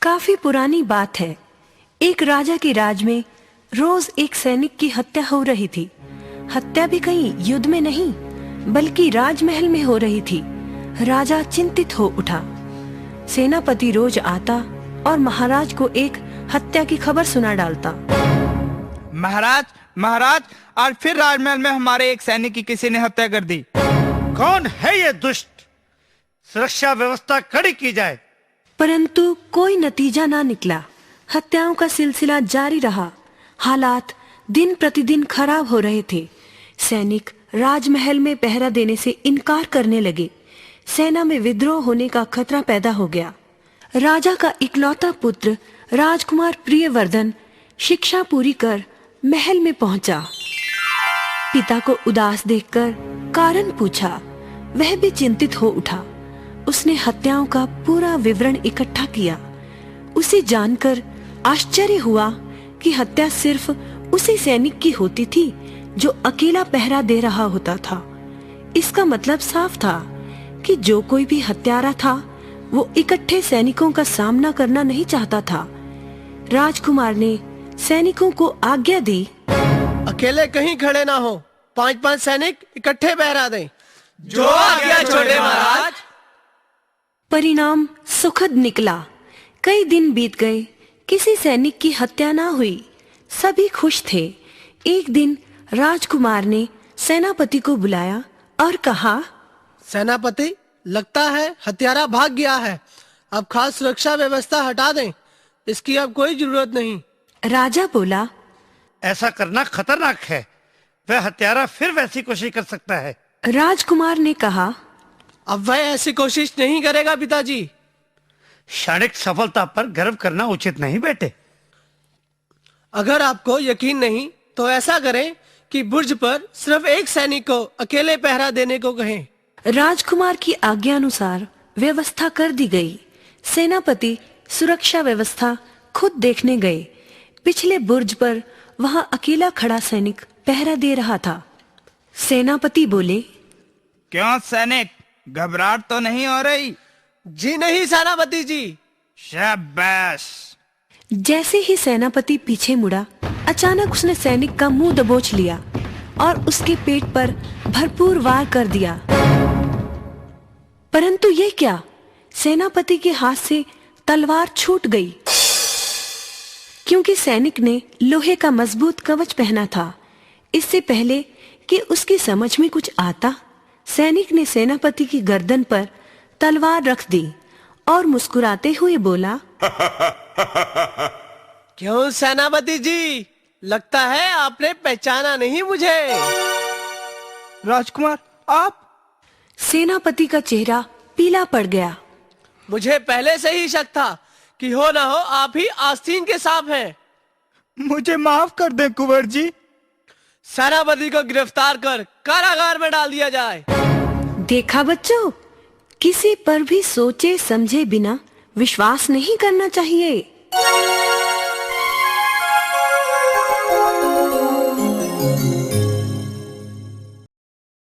काफी पुरानी बात है। एक राजा के राज में रोज एक सैनिक की हत्या हो रही थी। हत्या भी कहीं युद्ध में नहीं बल्कि राजमहल में हो रही थी। राजा चिंतित हो उठा। सेनापति रोज आता और महाराज को एक हत्या की खबर सुना डालता। महाराज महाराज, आज फिर राजमहल में हमारे एक सैनिक की किसी ने हत्या कर दी। कौन है ये दुष्ट? सुरक्षा व्यवस्था कड़ी की जाए। परंतु कोई नतीजा ना निकला। हत्याओं का सिलसिला जारी रहा। हालात दिन प्रतिदिन खराब हो रहे थे। सैनिक राजमहल में पहरा देने से इनकार करने लगे। सेना में विद्रोह होने का खतरा पैदा हो गया। राजा का इकलौता पुत्र राजकुमार प्रियवर्धन शिक्षा पूरी कर महल में पहुंचा। पिता को उदास देखकर कारण पूछा। वह भी चिंतित हो उठा। उसने हत्याओं का पूरा विवरण इकट्ठा किया। उसे जानकर आश्चर्य हुआ कि हत्या सिर्फ उसी सैनिक की होती थी जो अकेला पहरा दे रहा होता था। इसका मतलब साफ था कि जो कोई भी हत्यारा था वो इकट्ठे सैनिकों का सामना करना नहीं चाहता था। राजकुमार ने सैनिकों को आज्ञा दी, अकेले कहीं खड़े ना हो, 5-5 सैनिक इकट्ठे पहरा दें। जो आज्ञा छोटे महाराज। परिणाम सुखद निकला। कई दिन बीत गए, किसी सैनिक की हत्या ना हुई। सभी खुश थे। एक दिन राजकुमार ने सेनापति को बुलाया और कहा, सेनापति, लगता है हत्यारा भाग गया है। अब खास सुरक्षा व्यवस्था हटा दें। इसकी अब कोई जरूरत नहीं। राजा बोला, ऐसा करना खतरनाक है। वह हत्यारा फिर वैसी कोशिश कर सकता है। राजकुमार ने कहा, अब वह ऐसी कोशिश नहीं करेगा पिताजी। क्षणिक सफलता पर गर्व करना उचित नहीं बेटे। अगर आपको यकीन नहीं तो ऐसा करें कि बुर्ज पर सिर्फ एक सैनिक को अकेले पहरा देने को कहें। राजकुमार की आज्ञानुसार व्यवस्था कर दी गई। सेनापति सुरक्षा व्यवस्था खुद देखने गए। पिछले बुर्ज पर वहां अकेला खड़ा सैनिक पहरा दे रहा था। सेनापति बोले, क्यों सैनिक, घबराहट तो नहीं हो रही? जी नहीं सेनापति जी। शाबाश। जैसे ही सेनापति पीछे मुड़ा, अचानक उसने सैनिक का मुंह दबोच लिया और उसके पेट पर भरपूर वार कर दिया। परंतु ये क्या, सेनापति के हाथ से तलवार छूट गई। क्योंकि सैनिक ने लोहे का मजबूत कवच पहना था। इससे पहले कि उसकी समझ में कुछ आता, सैनिक ने सेनापति की गर्दन पर तलवार रख दी और मुस्कुराते हुए बोला, क्यों सेनापति जी, लगता है आपने पहचाना नहीं मुझे। राजकुमार, आप? सेनापति का चेहरा पीला पड़ गया। मुझे पहले से ही शक था कि हो ना हो आप ही आस्तीन के सांप हैं। मुझे माफ कर दें कुंवर जी। सेनापति को गिरफ्तार कर कारागार में डाल दिया जाए। देखा बच्चों, किसी पर भी सोचे समझे बिना विश्वास नहीं करना चाहिए।